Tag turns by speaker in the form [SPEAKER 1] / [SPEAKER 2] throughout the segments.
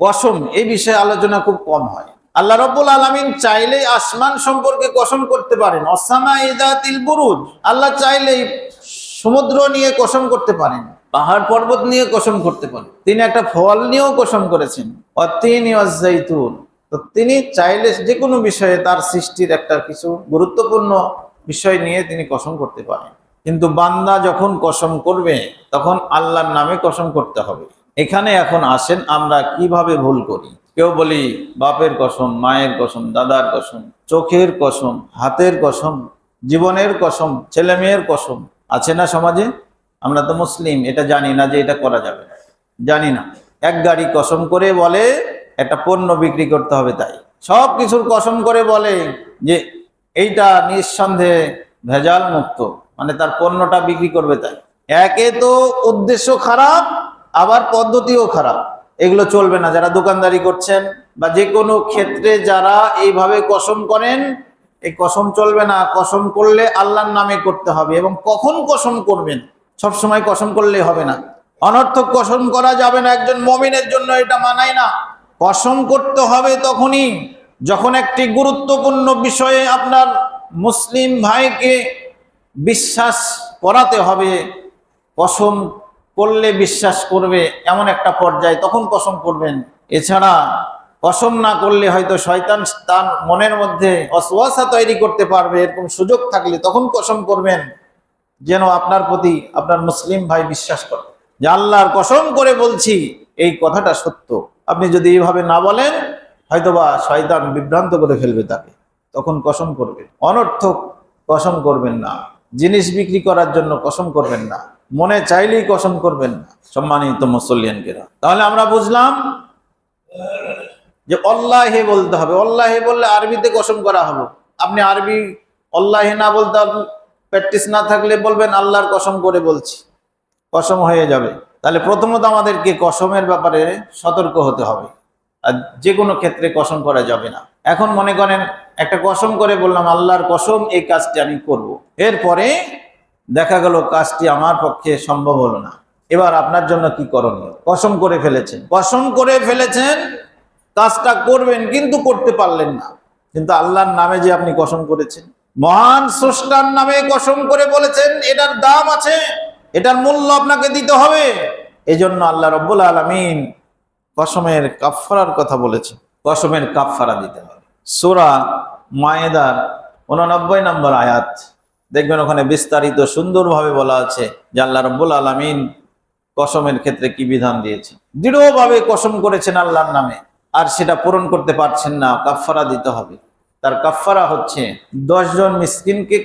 [SPEAKER 1] কসম এই বিষয়ে আলোচনা খুব কম হয়। আল্লাহ রাব্বুল আলামিন চাইলেই আসমান সম্পর্কে কসম করতে পারেন, অসামাই যাতিল বুরুজ। আল্লাহ চাইলেই সমুদ্র নিয়ে কসম করতে পারেন, পাহাড় পর্বত নিয়ে কসম করতে পারেন। তিনি একটা ফল নিয়েও কসম করেছেন, অত্তিনি ওয়াজ্জাইতুন। তো তিনি চাইলে যে কোনো বিষয়ে তার সৃষ্টির একটা কিছু গুরুত্বপূর্ণ বিষয় নিয়ে তিনি কসম করতে পারেন। কিন্তু বান্দা যখন কসম করবে তখন আল্লাহর নামে কসম করতে হবে। এখানে এখন আসেন আমরা কিভাবে ভুল করি। কেউ বলি বাপের কসম, মায়ের কসম, দাদার কসম, চোখের কসম, হাতের কসম, জীবনের কসম, ছেলে মেয়ের কসম। আছে না সমাজে? আমরা তো মুসলিম, এটা জানি না যে এটা করা যাবে না, জানি না। এক গাড়ি কসম করে বলে একটা পণ্য বিক্রি করতে হবে, তাই সব কিছুর কসম করে বলে যে এইটা নিঃসন্দেহে ভেজাল মুক্ত, মানে তার পণ্যটা বিক্রি করবে। তাই একে তো উদ্দেশ্য খারাপ, আবার পদ্ধতিও খারাপ। এগুলো চলবে না। যারা দোকানদারি করছেন বা যে কোনো ক্ষেত্রে যারা এইভাবে কসম করেন, এই কসম চলবে না। কসম করলে আল্লাহর নামে করতে হবে। এবং কখন কসম করবেন, সব সময় কসম করলে হবে না। অনর্থক কসম করা যাবে না, একজন মুমিনের জন্য এটা মানায় না। কসম করতে হবে তখনই যখন একটি গুরুত্বপূর্ণ বিষয়ে আপনার মুসলিম ভাইকে বিশ্বাস করাতে হবে। কসম করলে বিশ্বাস করবে এমন একটা পর্যায়ে তখন কসম করবেন। এছাড়া কসম না করলে হয়তো শয়তান তার মনের মধ্যে ওয়াসওয়াসা তৈরি করতে পারবে, এরকম সুযোগ থাকলে তখন কসম করবেন, যেন আপনার প্রতি আপনার মুসলিম ভাই বিশ্বাস করে যে আল্লাহর কসম করে বলছি এই কথাটা সত্য। আপনি যদি এইভাবে না বলেন, হয়তোবা শয়তান বিভ্রান্ত করে ফেলবে তাকে, তখন কসম করবে। অনর্থক কসম করবেন না। জিনিস বিক্রি করার জন্য কসম করবেন না, মনে চাইলেই কসম করবেন না। সম্মানিত মুসল্লিয়ানকেরা, তাহলে আমরা বুঝলাম যে আল্লাহে বলতে হবে। আল্লাহে বললে আরবিতে কসম করা হলো। আপনি আরবি আল্লাহে না বলতে প্র্যাকটিস না থাকলে বলবেন আল্লাহর কসম করে বলছি, কসম হয়ে যাবে। তাহলে প্রথমত আমাদেরকে কসমের ব্যাপারে সতর্ক হতে হবে। আর যে কোনো ক্ষেত্রে কসম করা যাবে না। এখন মনে করেন একটা কসম করে বললাম আল্লাহর কসম এই কাজটি আমি করব, এরপরে দেখা গেল কাজটি আমার পক্ষে সম্ভব হলো না। এবার আপনার জন্য কি করণীয়? কসম করে ফেলেছেন, কসম করে ফেলেছেন, কাজটা করবেন কিন্তু করতে পারলেন না। কিন্তু আল্লাহর নামে যে আপনি কসম করেছেন, মহান স্রষ্টার নামে কসম করে বলেছেন, এটার দাম আছে, এটার মূল্য আপনাকে দিতে হবে। এজন্য আল্লাহ রাব্বুল আলামিন কসমের কাফফারার কথা বলেছেন। কসমের কাফফারা দিতে হবে। সূরা মায়েদার 89 নম্বর আয়াত দেখবেন, ওখানে বিস্তারিত সুন্দরভাবে বলা আছে যে আল্লাহ রাব্বুল আলামিন কসমের ক্ষেত্রে কি বিধান দিয়েছে। দৃঢ়ভাবে কসম করেছেন আল্লাহর নামে, আর সেটা পূরণ করতে পারছেন না, কাফফারা দিতে হবে। তার কাফফারা হচ্ছে 10 জন মিসকিনকে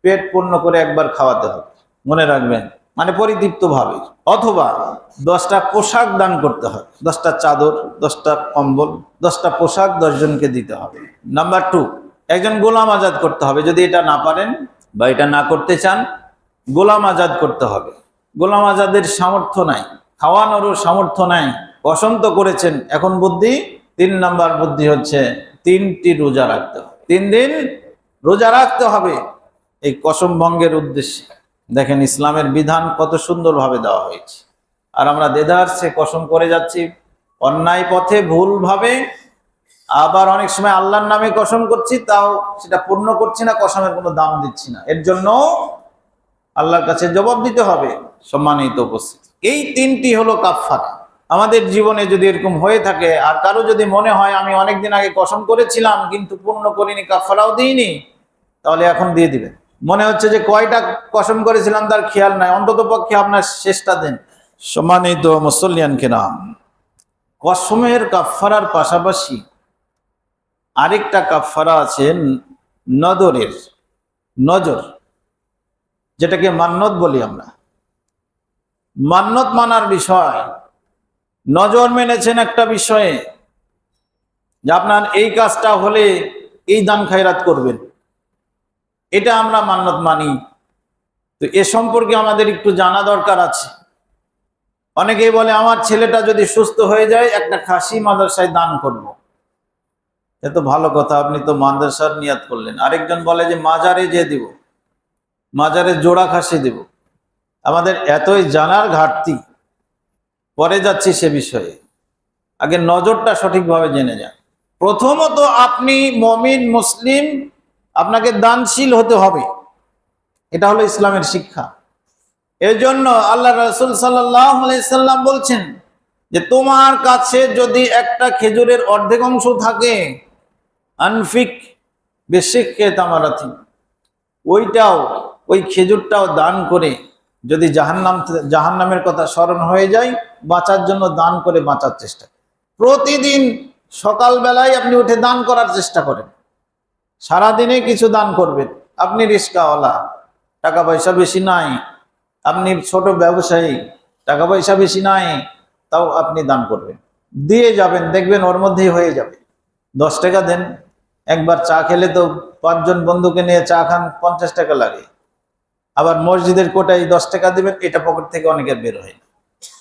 [SPEAKER 1] পেট পূর্ণ করে একবার খাওয়াতে হবে, মনে রাখবেন, মানে পরিতৃপ্ত ভাবে। অথবা 10টা পোশাক দান করতে হবে, 10টা চাদর, 10টা কম্বল, 10টা পোশাক 10 জনকে দিতে হবে। নাম্বার 2, একজন গোলাম আজাদ করতে হবে। যদি এটা না পারেন বা এটা না করতে চান, গোলাম আজাদ করতে হবে। গোলাম আজাদের সামর্থ্য নাই, খাওয়ানোরও সামর্থ্য নাই, কসম তো করেছেন। এখন বুদ্ধি, 3 নাম্বার বুদ্ধি হচ্ছে 3টি রোজা রাখতে হবে। 3 দিন রোজা রাখতে হবে এই কসম ভঙ্গের উদ্দেশ্যে। দেখেন ইসলামের বিধান কত সুন্দরভাবে দেওয়া হয়েছে। আর আমরা দেদারসে কসম করে যাচ্ছি, অন্যায় পথে, ভুলভাবে। আবার অনেক সময় আল্লাহর নামে কসম করছি, তাও সেটা পূর্ণ করছি না, কসমের কোনো দাম দিচ্ছি না। এর জন্য আল্লাহর কাছে জবাব দিতে হবে। সম্মানিত উপস্থিতি, এই 3টি হলো কাফফারা। আমাদের জীবনে যদি এরকম হয়ে থাকে, আর কারো যদি মনে হয় আমি অনেকদিন আগে কসম করেছিলাম কিন্তু পূর্ণ করিনি, কাফফারাও দিইনি, তাহলে এখন দিয়ে দিবেন। মনে হচ্ছে যে কয়টা কসম করেছিলাম তার খেয়াল নাই, অন্তত পক্ষে আপনার শেষটা দেন। সম্মানিত মুসল্লিয়ান কিরাম, কসমের কাফফারার পাশাপাশি আরেকটা কাফফারা আছে নজরের। নজর, যেটাকে মান্নত বলি আমরা। মান্নত মানার বিষয়, নজর মেনেছেন একটা বিষয়ে যে আপনার এই কাজটা হলে এই দান খায়রাত করবেন, এটা আমরা মান্নত মানি। তো এ সম্পর্কে আমাদের একটু জানা দরকার আছে। অনেকেই বলে আমার ছেলেটা যদি সুস্থ হয়ে যায় একটা খাসি মাদ্রাসায় দান করব। এ তো ভালো কথা, আপনি তো মাদ্রাসার নিয়াত করলেন। আরেকজন বলে যে মাজারে যে দিব, মাজারে জোড়া খাসি দিব। আমাদের এতই জানার ঘাটতি, পরে যাচ্ছি সে বিষয়ে। আগে নজরটা সঠিকভাবে জেনে যান। প্রথমত আপনি মুমিন মুসলিম, আপনাকে দানশীল হতে হবে, এটা হলো ইসলামের শিক্ষা। এর জন্য আল্লাহ রাসূল সাল্লাল্লাহু আলাইহি সাল্লাম বলছেন যে তোমার কাছে যদি একটা খেজুরের অর্ধেক অংশ থাকে, আনফিক বিশিক্কে তামারাতিন, ওই খেজুরটাও দান করে, যদি জাহান্নামের কথা স্মরণ হয়ে যায়, বাঁচার জন্য দান করে বাঁচার চেষ্টা করেন। প্রতিদিন সকালবেলায় আপনি উঠে দান করার চেষ্টা করেন, সারাদিনে কিছু দান করবেন। আপনি রিস্কাওয়ালা, টাকা পয়সা বেশি নাই, আপনি ছোট ব্যবসায়ী, টাকা পয়সা বেশি নাই, তাও আপনি দান করবেন, দিয়ে যাবেন, দেখবেন ওর মধ্যেই হয়ে যাবে। 10 টাকা দেন, একবার চা খেলে তো 5 জন বন্ধুকে নিয়ে চা খান, 50 টাকা লাগে। আবার মসজিদের কোটায় 10 টাকা দিবেন, এটা পকেট থেকে অনেকের বের হয় না।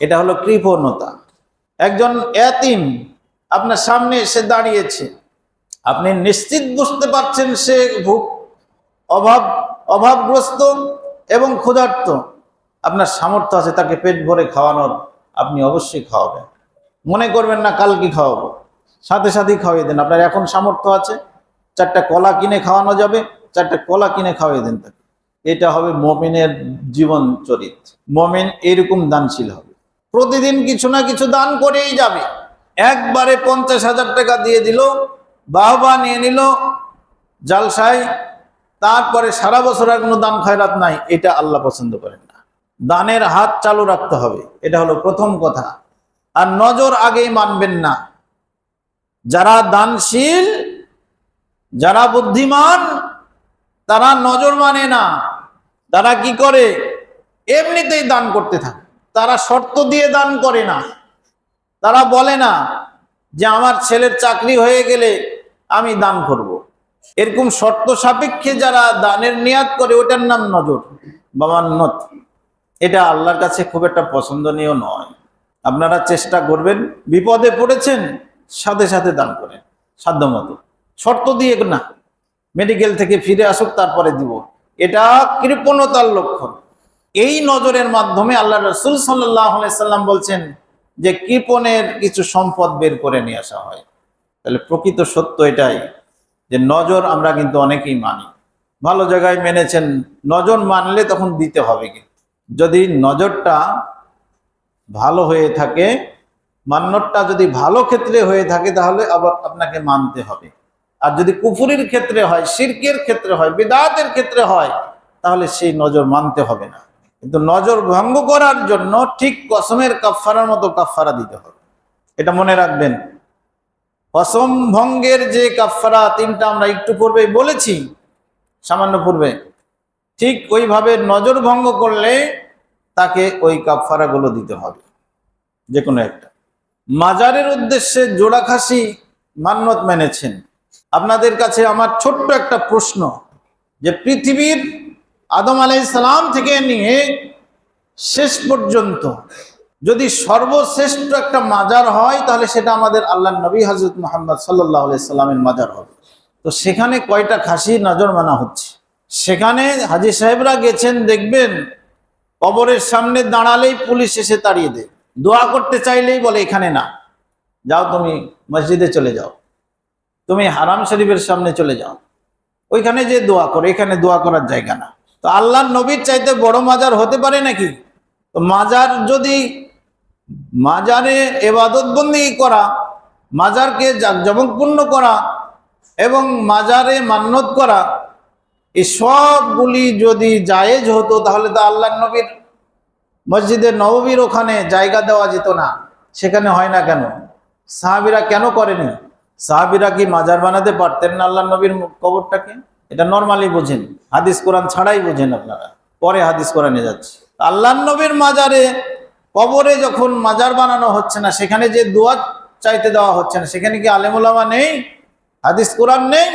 [SPEAKER 1] এটা হলো কৃপণতা। একজন এতিম আপনার সামনে এসে দাঁড়িয়েছে, আপনি নিশ্চিত বুঝতে পারছেন সে অভাবগ্রস্ত এবং ক্ষুধার্ত, আপনার সামর্থ্য আছে তাকে পেট ভরে খাওয়ানোর, আপনি অবশ্যই খাওয়াবেন। মনে করবেন না কালকে খাওয়াবো, সাথে সাথেই খাওয়িয়ে দেন। আপনার এখন সামর্থ্য আছে, 4টা কলা কিনে খাওয়ানো যাবে, 4টা কলা কিনে খাওয়িয়ে দেন তাকে। এটা হবে মুমিনের জীবন চরিত্র। মুমিন এরকম দানশীল হবে, প্রতিদিন কিছু না কিছু দান করেই যাবে। একবারে 50,000 টাকা দিয়ে দিল, বাহবা নিয়ে নিল জালসায়, তারপরে সারা বছর আর কোনো দান খয়রাত নাই, এটা আল্লাহ পছন্দ করেন না। দানের হাত চালু রাখতে হবে, এটা হলো প্রথম কথা। আর নজর আগেই মানবেন না। যারা দানশীল, যারা বুদ্ধিমান, তারা নজর মানে না। তারা কি করে? এমনিতেই দান করতে থাকে। তারা শর্ত দিয়ে দান করে না। তারা বলে না যে আমার ছেলের চাকরি হয়ে গেলে আমি দান করব। এরকম শর্ত সাপেক্ষে যারা দানের নিয়াত করে, ওটার নাম নজর বা মান্নত। এটা আল্লাহর কাছে খুব একটা পছন্দনীয় নয়। আপনারা চেষ্টা করবেন, বিপদে পড়েছেন সাথে সাথে দান করেন, সাধ্যমতো, শর্ত দিয়ে না। মেডিকেল থেকে ফিরে আসুক তারপরে দিব, এটা কৃপণতার লক্ষণ। এই নজরের মাধ্যমে আল্লাহ রাসূল সাল্লাল্লাহু আলাইহি সাল্লাম বলছেন যে কৃপণের কিছু সম্পদ বের করে নিয়ে আসা হয়। তাহলে প্রকৃত সত্য এটাই যে নজর আমরা কিন্তু অনেকেই মানি, ভালো জায়গায় মেনেছেন, নজর মানলে তখন দিতে হবে। কিন্তু যদি নজরটা ভালো হয়ে থাকে, মান্যতটা যদি ভালো ক্ষেত্রে হয়ে থাকে, তাহলে আবার আপনাকে মানতে হবে। আর যদি কুফরির ক্ষেত্রে হয়, শিরকের ক্ষেত্রে হয়, বিদআতের ক্ষেত্রে হয়, তাহলে সেই নজর মানতে হবে না। কিন্তু নজর ভঙ্গ করার জন্য ঠিক কসমের কাফারার মতো কাফারা দিতে হবে, এটা মনে রাখবেন। কসম ভঙ্গের যে কাফারা 3টা আমরা একটু পূর্বেই বলেছি, সামান্য পূর্বে, ঠিক ওইভাবে নজর ভঙ্গ করলে তাকে ওই কাফারাগুলো দিতে হবে, যে কোনো একটা। মাজারের উদ্দেশ্যে জোড়া খাসি মান্যত মেনেছেন। আপনাদের কাছে আমার ছোট্ট একটা প্রশ্ন, যে পৃথিবীর আদম আলাইহিস সালাম থেকে নিয়ে শেষ পর্যন্ত যদি সর্বশ্রেষ্ঠ একটা মাজার হয়, তাহলে সেটা আমাদের আল্লাহর নবী হযরত মুহাম্মদ সাল্লাল্লাহু আলাইহি সাল্লামের মাজার হবে। তো সেখানে কয়টা খাসি নজর মানা হচ্ছে? সেখানে হাজী সাহেবরা গেছেন, দেখবেন কবরের সামনে দাঁড়ালেই পুলিশ এসে তাড়িয়ে দেয়। দোয়া করতে চাইলেই বলে এখানে না, যাও তুমি মসজিদে চলে যাও, তুমি হারাম শরীফের সামনে চলে যাও, ওইখানে যে দোয়া করো, এখানে দোয়া করার জায়গা না। তো আল্লাহর নবীর চাইতে বড় মাজার হতে পারে নাকি? তো মাজার যদি, মাজারে ইবাদত বন্দেগী করা, মাজারকে জাঁকজমকপূর্ণ করা এবং মাজারে মান্যত করা, এই সবগুলি যদি জায়েজ হতো, তাহলে তো আল্লাহর নবীর মসজিদে নববীর ওখানে জায়গা দেওয়া যেত না। সেখানে হয় না কেন? সাহাবীরা কেন করেনি? সাহাবীরা কি মাজার বানাতে পারতেন না আল্লাহর নবীর কবরটাকে? এটা নরমালি বোঝেন, হাদিস কোরআন ছাড়াই বোঝেন আপনারা, পরে হাদিস কোরআনে যাচ্ছে। আল্লাহর নবীর মাজারে, কবরে যখন মাজার বানানো হচ্ছে না, সেখানে যে দোয়া চাইতে দেওয়া হচ্ছে না, সেখানে কি আলেম ওলামা নেই? হাদিস কোরআন নেই?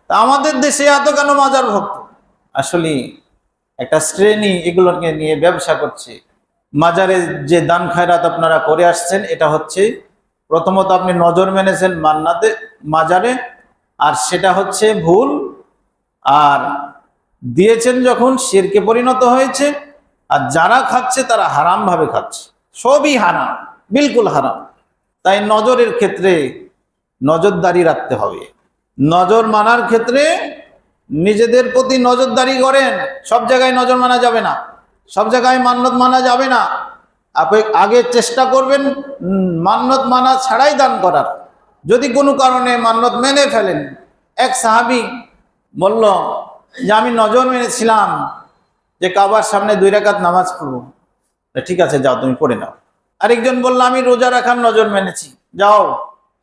[SPEAKER 1] তা আমাদের দেশে এত কেন মাজার ভক্ত? আসলে একটা শ্রেণী এগুলোকে নিয়ে ব্যবসা করছে। মাজারে যে দান খায়রাত আপনারা করে আসছেন, এটা হচ্ছে প্রথমত আপনি নজর মেনেছেন মান্নাতে, মাজারে, আর সেটা হচ্ছে ভুল। আর দিয়েছেন যখন শিরকে পরিণত হয়েছে। আর যারা খাচ্ছে তারা হারাম ভাবে খাচ্ছে, সবই হারাম, বিলকুল হারাম। তাই নজরের ক্ষেত্রে নজরদারি রাখতে হবে। নজর মানার ক্ষেত্রে নিজেদের প্রতি নজরদারি করেন। সব জায়গায় নজর মানা যাবে না, সব জায়গায় মান্যত মানা যাবে না। আপনি আগে চেষ্টা করবেন মান্যত মানা ছাড়াই দান করার। যদি কোনো কারণে মান্যত মেনে ফেলেন, এক সাহাবী বলল যে আমি নজর মেনেছিলাম যে কাবার সামনে 2 রাকাত নামাজ পড়ব। ঠিক আছে, যাও তুমি পড়ে নাও। আরেকজন বলল আমি রোজা রাখার নজর মেনেছি, যাও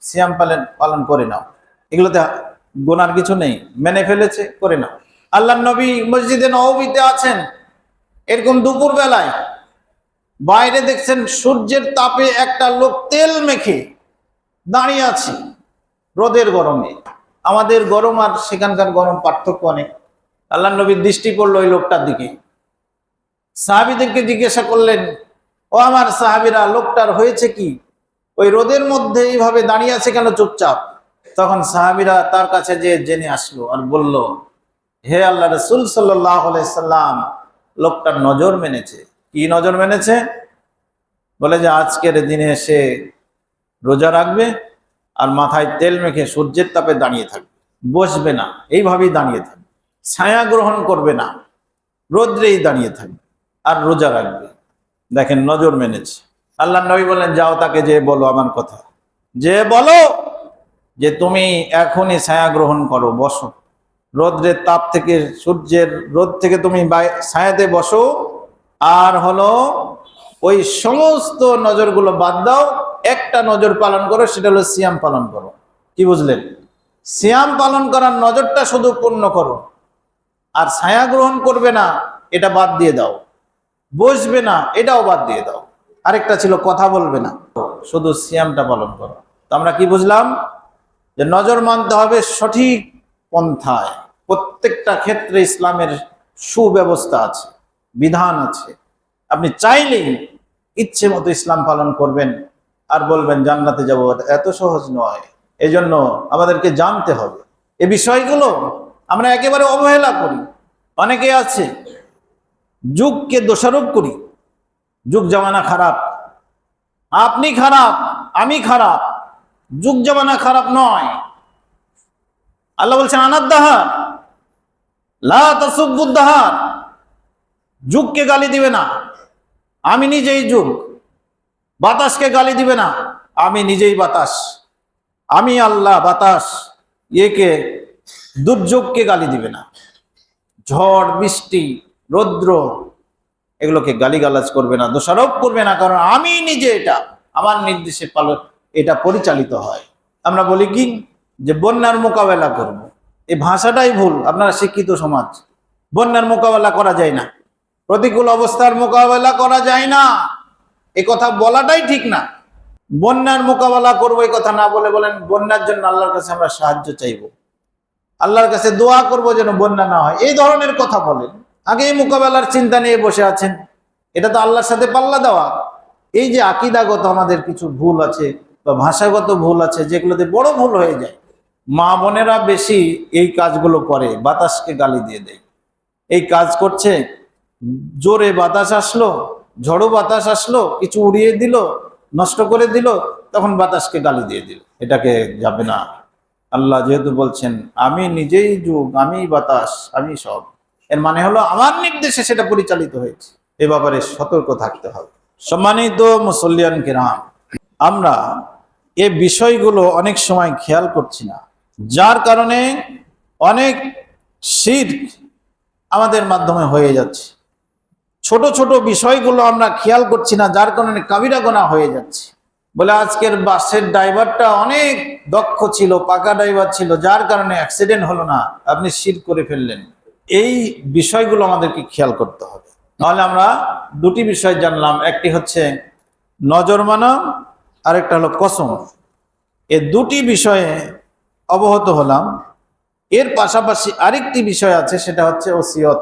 [SPEAKER 1] সিয়াম পালন করে নাও। এগুলোতে গোনার কিছু নেই, মেনে ফেলেছে, করে নাও। আল্লাহর নবী মসজিদে নববীতে আছেন, এরকম দুপুর বেলায় বাইরে দেখছেন সূর্যের তাপে একটা লোক তেল মেখে দাঁড়িয়ে আছে রোদের গরমে। আমাদের গরম আর সেখানকার গরম পার্থক্য অনেক। আল্লাহর নবীর দৃষ্টি পড়লো ওই লোকটার দিকে। সাহাবীদেরকে জিজ্ঞাসা করলেন, ও আমার সাহাবীরা, লোকটার হয়েছে কি? ওই রোদের মধ্যে এইভাবে দাঁড়িয়ে আছে কেন চুপচাপ? তখন সাহাবীরা তার কাছে যে জেনে আসলো আর বলল, হে আল্লাহ রাসূল সাল্লাল্লাহু আলাইহি সাল্লাম, লোকটার নজর মেনেছে। কি নজর মেনেছে? বলে যে আজকের দিনে সে রোজা রাখবে আর মাথায় তেল মেখে সূর্যের তাপে দাঁড়িয়ে থাকবে, বসবে না, এইভাবেই দাঁড়িয়ে থাকবে, ছায়া গ্রহণ করবে না, রোদ্রেই দাঁড়িয়ে থাকবে আর রোজা রাখবে। দেখেন, নজর মেনেছে। আল্লাহর নবী বললেন, যাও তাকে যে বলো আমার কথা, যে বলো যে তুমি এখনই ছায়া গ্রহণ করো, বসো, রোদ্রের তাপ থেকে, সূর্যের রোদ থেকে তুমি ছায়াতে বসো, আর হলো ওই সমস্ত নজরগুলো বাদ দাও, একটা নজর পালন করো, সেটা হলো সিয়াম পালন করো। কি বুঝলেন? সিয়াম পালন করার নজরটা শুধু পূর্ণ করো, আর ছায়া গ্রহণ করবে না এটা বাদ দিয়ে দাও, বসবে না এটাও বাদ দিয়ে দাও। আরেকটা ছিল কথা বলবে না, শুধু সিয়ামটা পালন করো। তো আমরা কি বুঝলাম? যে নজর মানতে হবে সঠিক পন্থায়। প্রত্যেকটা ক্ষেত্রে ইসলামের সুব্যবস্থা আছে, বিধান আছে। আপনি চাইলেই ইচ্ছে মতো ইসলাম পালন করবেন আর বলবেন জান্নাতে যাব, এত সহজ নয়। এজন্য আমাদেরকে জানতে হবে এই বিষয়গুলো। আমরা একেবারে অবহেলা করি। অনেকে আছে যুগকে দোষারোপ করি, যুগ জামানা খারাপ, আপনি খারাপ, আমি খারাপ। যুগ জামানা খারাপ নয়। আল্লাহ বলছেন আনাদ্দাহার লা তাসুবুদ্দাহার, যুগকে গালি দিবে না, আমি নিজেই যুগ। বাতাসকে গালি দিবে না, আমি নিজেই বাতাস। আমি আল্লাহ বাতাস। একে দুর্যোগকে গালি দিবে না, ঝড় বৃষ্টি রৌদ্র এগুলোকে গালিগালাজ করবে না, দোষারোপ করবে না, কারণ আমি নিজে এটা আমার নির্দেশে এটা পরিচালিত হয়। আমরা বলি কি যে বন্যার মোকাবেলা করব, এই ভাষাটাই ভুল। আপনারা শিক্ষিত সমাজ, বন্যার মোকাবেলা করা যায় না, প্রতিকূল অবস্থার মোকাবেলা করা যায় না, এ কথা বলাটাই ঠিক না। বন্যার মোকাবেলা করবো এই কথা না বলে বলেন বন্যার জন্য আল্লাহর কাছে আমরা সাহায্য চাইবো, আল্লাহর কাছে দোয়া করব যেন বন্যা না হয়, এই ধরনের কথা বলেন। আগে এই মোকাবেলার চিন্তা নিয়ে বসে আছেন, এটা তো আল্লাহর সাথে পাল্লা দেওয়া। এই যে আকীদাগত আমাদের কিছু ভুল আছে বা ভাষাগত ভুল আছে, যেগুলোতে বড় ভুল হয়ে যায়। মা বোনেরা বেশি এই কাজগুলো করে, বাতাসকে গালি দিয়ে দেয়। এই কাজ করছে, জোরে বাতাস আসলো, ঝড়ো বাতাস আসলো, কিছু উড়িয়ে দিল, নষ্ট করে দিল, তখন বাতাসকে গালি দিয়ে দিল। এটাকে যাবে না। আল্লাহ যেহেতু বলছেন আমি নিজেই যুগ, আমি বাতাস, আমি সব, এর মানে হলো আমার নির্দেশে সেটা পরিচালিত হয়েছে। এ ব্যাপারে সতর্ক থাকতে হবে। সম্মানিত মুসল্লিয়ান কিরাম, আমরা এই বিষয়গুলো অনেক সময় খেয়াল করছি না, যার কারণে অনেক শিরক আমাদের মাধ্যমে হয়ে যাচ্ছে। ছোট ছোট বিষয়গুলো আমরা খেয়াল করছি না, যার কারণে কাবিরা গুনাহ হয়ে যাচ্ছে। বলে আজকের বাসের ড্রাইভারটা অনেক দক্ষ ছিল, পাকা ড্রাইভার ছিল, যার কারণে অ্যাক্সিডেন্ট হলো না, আপনি শিরক করে ফেললেন। এই বিষয়গুলো আমাদেরকে খেয়াল করতে হবে। নাহলে আমরা দুটি বিষয় জানলাম, একটি হচ্ছে নজর মানা, আরেকটা হলো কসম। এই দুটি বিষয়ে অবগত হলাম। এর পাশাপাশি আরেকটি বিষয় আছে, সেটা হচ্ছে ওসিয়ত।